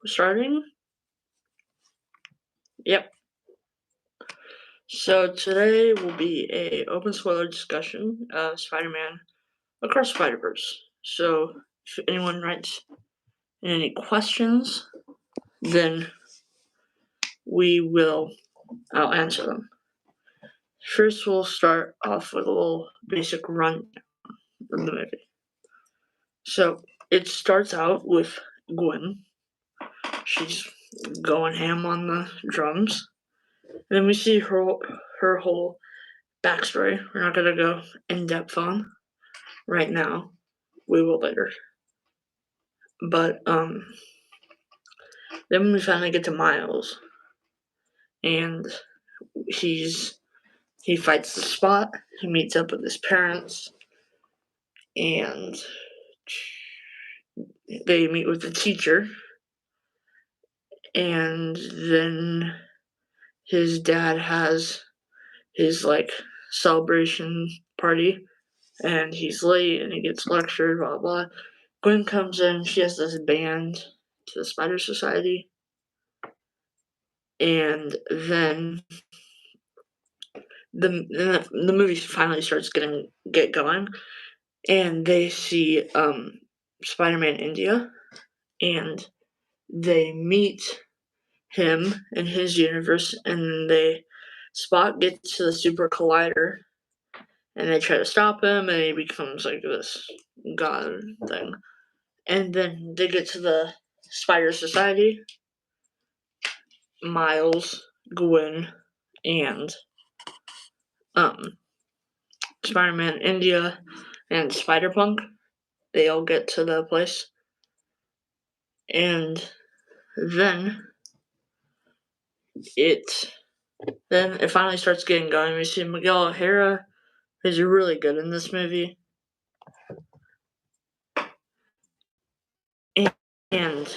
Starting? Yep. So today will be a open spoiler discussion of Spider-Man Across Spider-Verse. So if anyone writes in any questions, then I'll answer them. First, we'll start off with a little basic rundown of the movie. So it starts out with Gwen. She's going ham on the drums. And then we see her whole backstory. We're not gonna go in depth on right now. We will later. But then we finally get to Miles, and he fights the Spot. He meets up with his parents, and they meet with the teacher, and then his dad has his celebration party, and he's late, and he gets lectured, blah blah. Gwen comes in. She has this band to the Spider Society, and then the movie finally starts get going, and they see Spider-Man India, and they meet him in his universe, and Spot gets to the Super Collider, and they try to stop him, and he becomes like this god thing. And then they get to the Spider Society. Miles, Gwen, and Spider-Man India and Spider-Punk. They all get to the place. And then it finally starts getting going. We see Miguel O'Hara, who's really good in this movie. And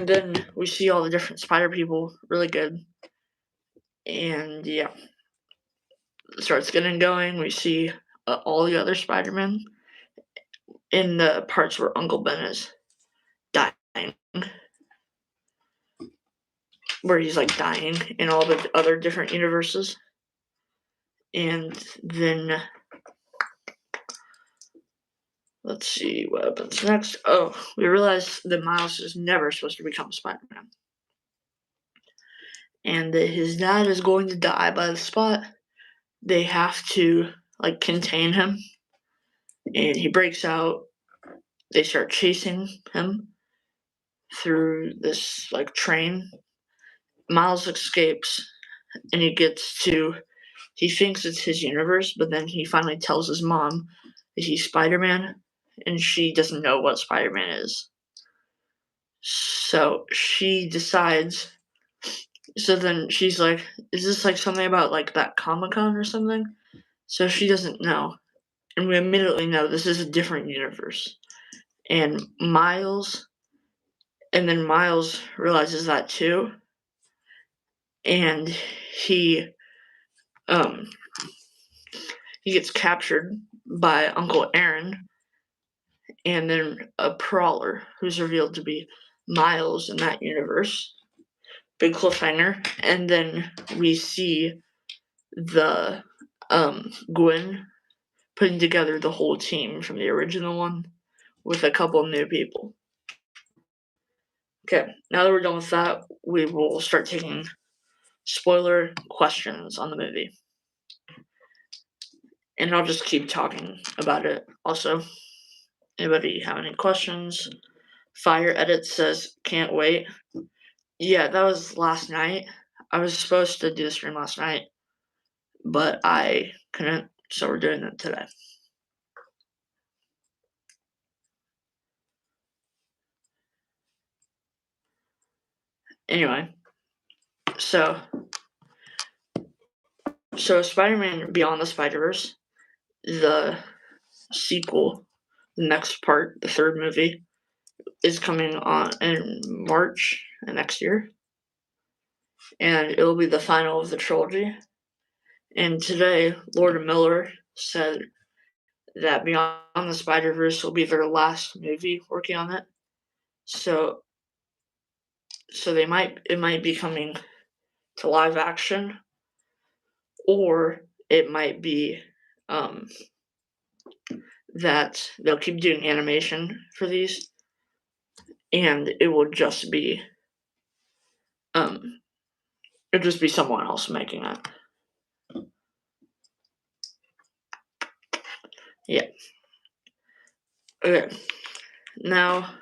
then we see all the different Spider people, really good. And yeah, it starts getting going. We see all the other Spider-Men in the parts where Uncle Ben is dying, where he's like dying in all the other different universes. And then let's see what happens next. Oh, we realize that Miles is never supposed to become Spider-Man. And that his dad is going to die by the Spot. They have to contain him. And he breaks out. They start chasing him through this train. Miles escapes, and he thinks it's his universe, but then he finally tells his mom that he's Spider-Man, and she doesn't know what Spider-Man is. So she decides. So then she's like, "Is this something about that Comic-Con or something?" So she doesn't know, and we immediately know this is a different universe. And Miles realizes that too, and he gets captured by Uncle Aaron, and then a Prowler, who's revealed to be Miles in that universe. Big cliffhanger. And then we see the Gwen putting together the whole team from the original one with a couple new people. Okay, now that we're done with that, we will start taking spoiler questions on the movie. And I'll just keep talking about it also. Anybody have any questions? Fire Edit says, can't wait. Yeah, that was last night. I was supposed to do the stream last night, but I couldn't, so we're doing it today. Anyway, so Spider-Man Beyond the Spider-Verse, the sequel, the next part, the third movie, is coming on in March next year, and it'll be the final of the trilogy. And today, Lord Miller said that Beyond the Spider-Verse will be their last movie working on it, So it might be coming to live action, or it might be that they'll keep doing animation for these, and it will just be it'll just be someone else making it. Yeah. Okay. Now,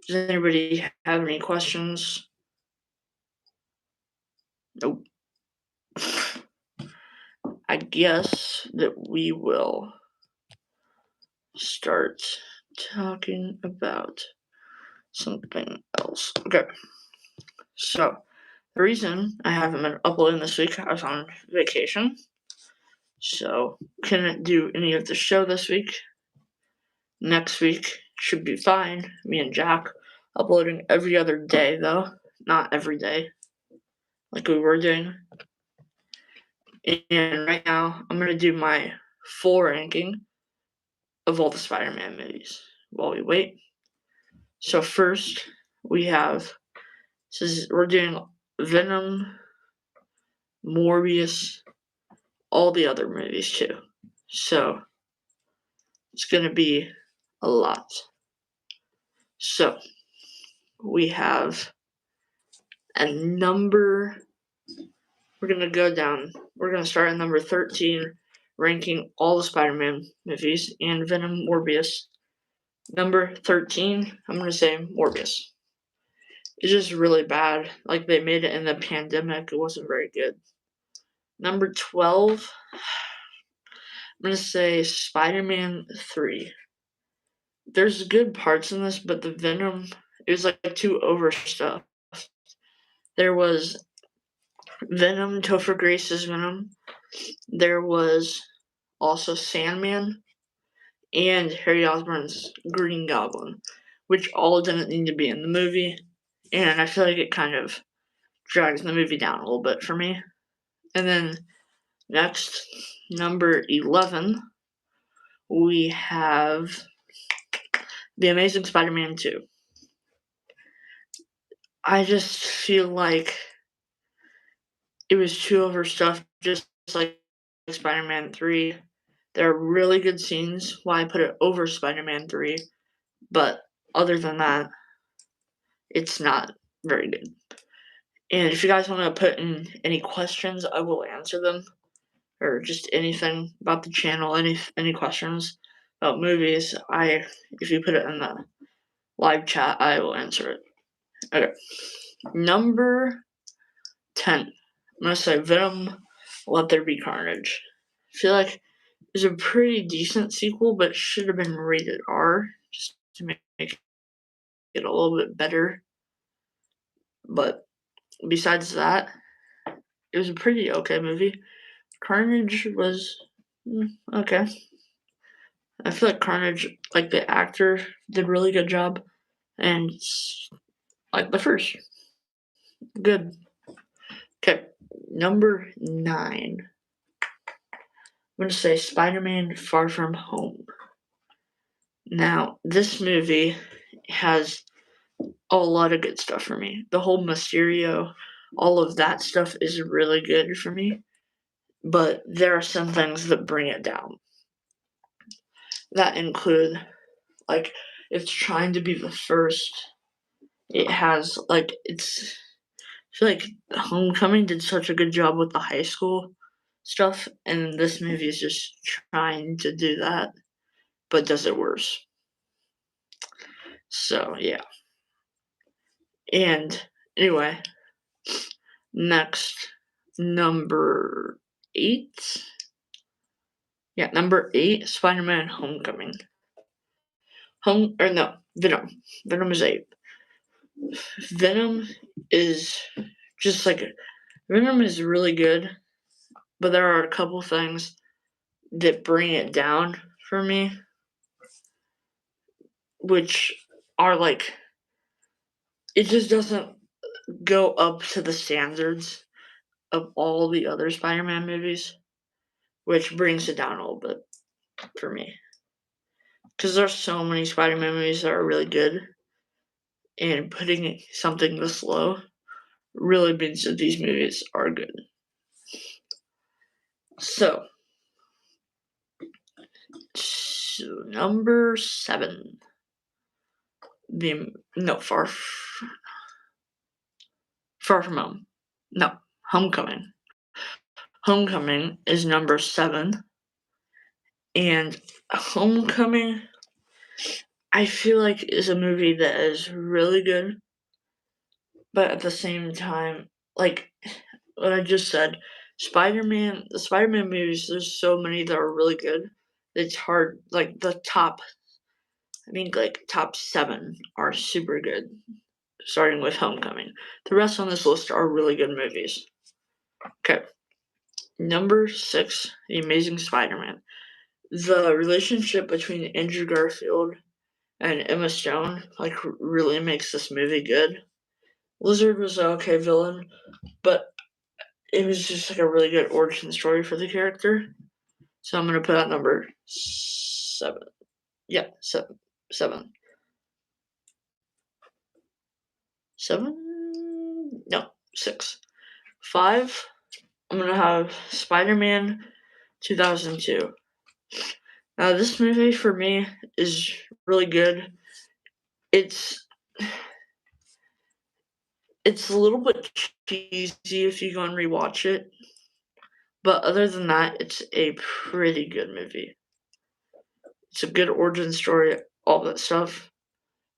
does anybody have any questions? Nope. I guess that we will start talking about something else. Okay. So, the reason I haven't been uploading this week, I was on vacation. So, couldn't do any of the show this week. Next week should be fine. Me and Jack uploading every other day, though. Not every day, like we were doing. And right now, I'm going to do my full ranking of all the Spider-Man movies while we wait. So first, we have, we're doing Venom, Morbius, all the other movies too. So it's going to be a lot. So we have a number, we're going to go down, we're going to start at number 13, ranking all the Spider-Man movies, and Venom, Morbius. Number 13, I'm going to say Morbius. It's just really bad. Like, they made it in the pandemic. It wasn't very good. Number 12, I'm going to say Spider-Man 3. There's good parts in this, but the Venom, it was like too overstuffed. There was Venom, Topher Grace's Venom. There was also Sandman and Harry Osborn's Green Goblin, which all didn't need to be in the movie. And I feel like it kind of drags the movie down a little bit for me. And then next, number 11, we have The Amazing Spider-Man 2. I just feel like it was too overstuffed, just like Spider-Man 3. There are really good scenes why I put it over Spider-Man 3, but other than that, it's not very good. And if you guys want to put in any questions, I will answer them, or just anything about the channel, any questions about movies. If you put it in the live chat, I will answer it. Okay, number 10. I'm gonna say Venom, Let There Be Carnage. I feel like it's a pretty decent sequel, but should have been rated R just to make it a little bit better. But besides that, it was a pretty okay movie. Carnage was okay. I feel like Carnage, like the actor, did a really good job, and like the first, good. Okay, number 9. I'm gonna say Spider-Man: Far From Home. Now, this movie has a lot of good stuff for me. The whole Mysterio, all of that stuff is really good for me, but there are some things that bring it down. That include, like, it's trying to be the first. It has, like, I feel like Homecoming did such a good job with the high school stuff, and this movie is just trying to do that, but does it worse. So, yeah. And anyway, next, number 8. Yeah, number 8, Spider-Man: Homecoming. Venom. Venom is 8. Venom is just like Venom is really good, but there are a couple things that bring it down for me, which are like, it just doesn't go up to the standards of all the other Spider-Man movies, which brings it down a little bit. For me, because there's so many Spider-Man movies that are really good, and putting something this low really means that these movies are good. So number 7. Far From Home. No, Homecoming. Homecoming is number 7. And Homecoming, I feel like, is a movie that is really good. But at the same time, like what I just said, the Spider-Man movies, there's so many that are really good. It's hard, like the top, I think like top 7 are super good, starting with Homecoming. The rest on this list are really good movies. Okay. Number 6, The Amazing Spider-Man. The relationship between Andrew Garfield and Emma Stone, like, really makes this movie good. Lizard was an okay villain, but it was just like a really good origin story for the character. So I'm gonna put out number 7. Yeah, 7. 7. 7? No, 6. 5. I'm gonna have Spider-Man 2002. Now this movie for me is really good. It's a little bit cheesy if you go and rewatch it, but other than that, it's a pretty good movie. It's a good origin story, all that stuff.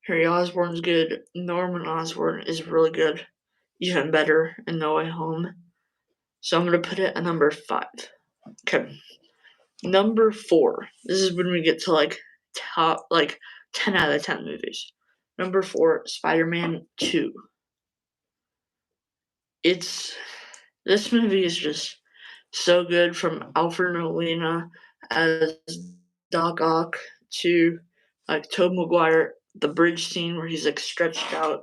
Harry Osborn's good. Norman Osborn is really good. Even better in No Way Home. So I'm going to put it at number 5. Okay. Number 4. This is when we get to like top, like 10 out of 10 movies. Number 4, Spider-Man 2. This movie is just so good, from Alfred Molina as Doc Ock to like Tobey Maguire, the bridge scene where he's like stretched out.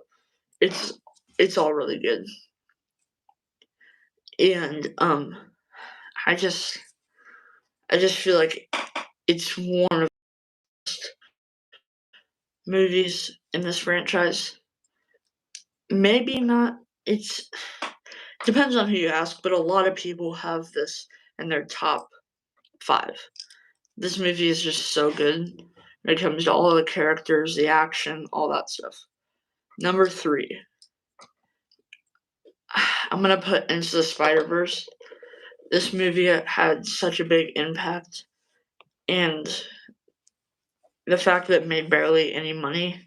It's all really good. And I just feel like it's one of the best movies in this franchise. Maybe not. It's depends on who you ask, but a lot of people have this in their top 5. This movie is just so good when it comes to all the characters, the action, all that stuff. Number 3. I'm gonna put Into the Spider-Verse. This movie had such a big impact, and the fact that it made barely any money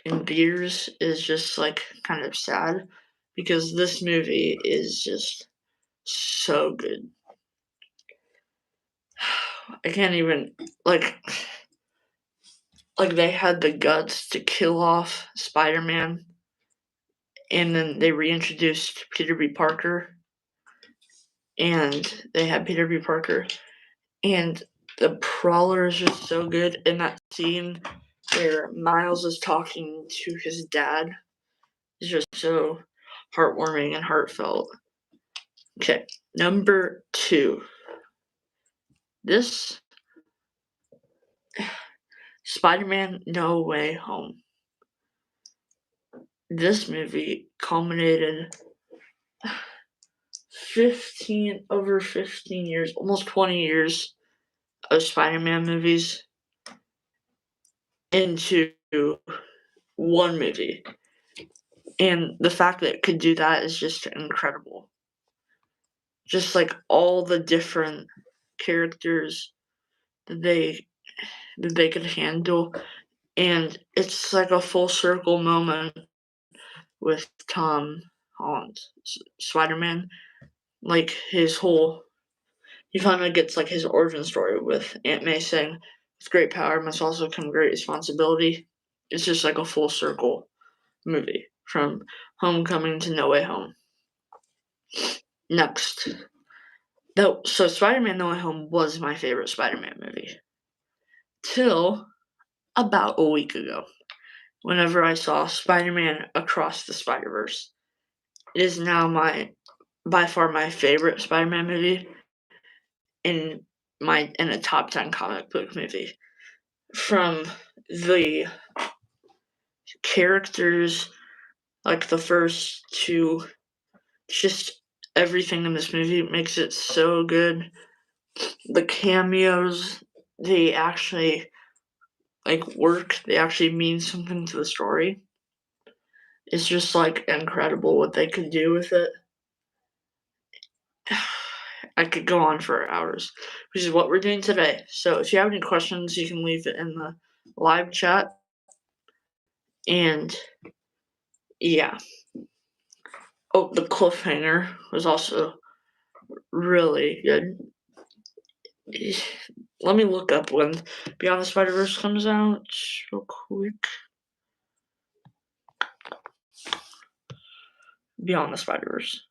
in theaters is just like kind of sad, because this movie is just so good. I can't even like they had the guts to kill off Spider-Man, and then they reintroduced Peter B. Parker, and they had Peter B. Parker, and the Prowler is just so good in that scene where Miles is talking to his dad. It's just so heartwarming and heartfelt. Okay, number 2. This Spider-Man No Way Home. This movie culminated over 15 years, almost 20 years of Spider-Man movies into one movie. And the fact that it could do that is just incredible. Just like all the different characters that they could handle. And it's like a full circle moment with Tom Holland, Spider-Man. Like he finally gets like his origin story with Aunt May saying, "With great power must also come great responsibility." It's just like a full circle movie from Homecoming to No Way Home. Next. So Spider-Man No Way Home was my favorite Spider-Man movie. Till about a week ago, whenever I saw Spider-Man Across the Spider-Verse. It is now by far my favorite Spider-Man movie in a top 10 comic book movie. From the characters, like the first two, just everything in this movie makes it so good. The cameos, they actually work. They actually mean something to the story. It's just incredible what they could do with it. I could go on for hours, which is what we're doing today. So if you have any questions, you can leave it in the live chat. And yeah. Oh, the cliffhanger was also really good. Let me look up when Beyond the Spider-Verse comes out real quick. Beyond the Spider-Verse.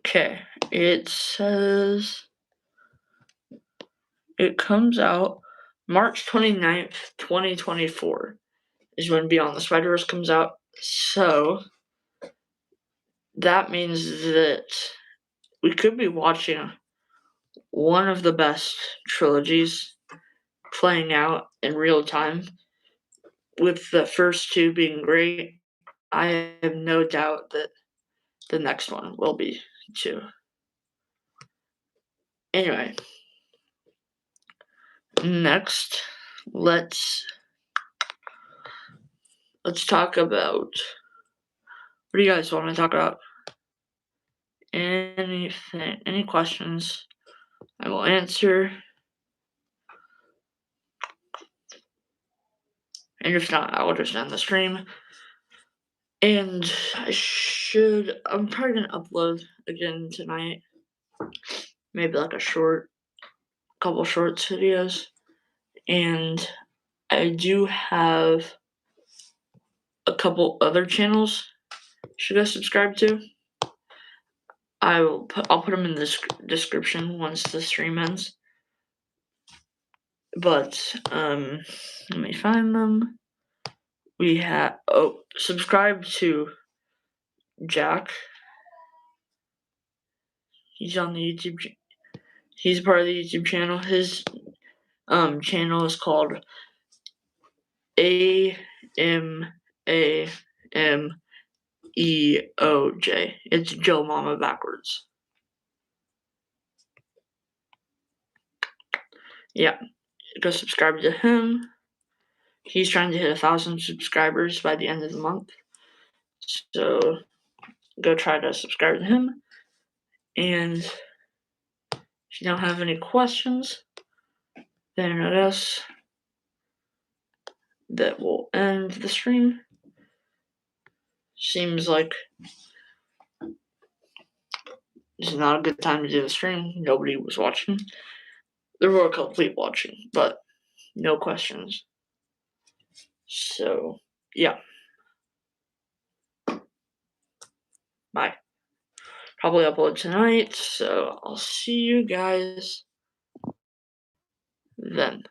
Okay, it says it comes out March 29th, 2024 is when Beyond the Spider-Verse comes out. So that means that we could be watching one of the best trilogies playing out in real time, with the first two being great. I have no doubt that the next one will be too. Anyway, next, let's talk about, what do you guys want to talk about? Anything, any questions, I will answer. And if not, I will just end the stream. And I'm probably gonna upload again tonight. Maybe like couple shorts videos. And I do have a couple other channels should I subscribe to. I'll put them in the description once the stream ends. But let me find them. We have subscribe to Jack. He's on the YouTube. He's part of the YouTube channel. His channel is called AMAMEOJ. It's Joe Mama backwards. Yeah, go subscribe to him. He's trying to hit 1,000 subscribers by the end of the month. So go try to subscribe to him. And if you don't have any questions, then I guess that will end the stream. Seems like it's not a good time to do the stream. Nobody was watching. There were a couple people watching, but no questions. So, yeah. Bye. Probably upload tonight, so I'll see you guys then.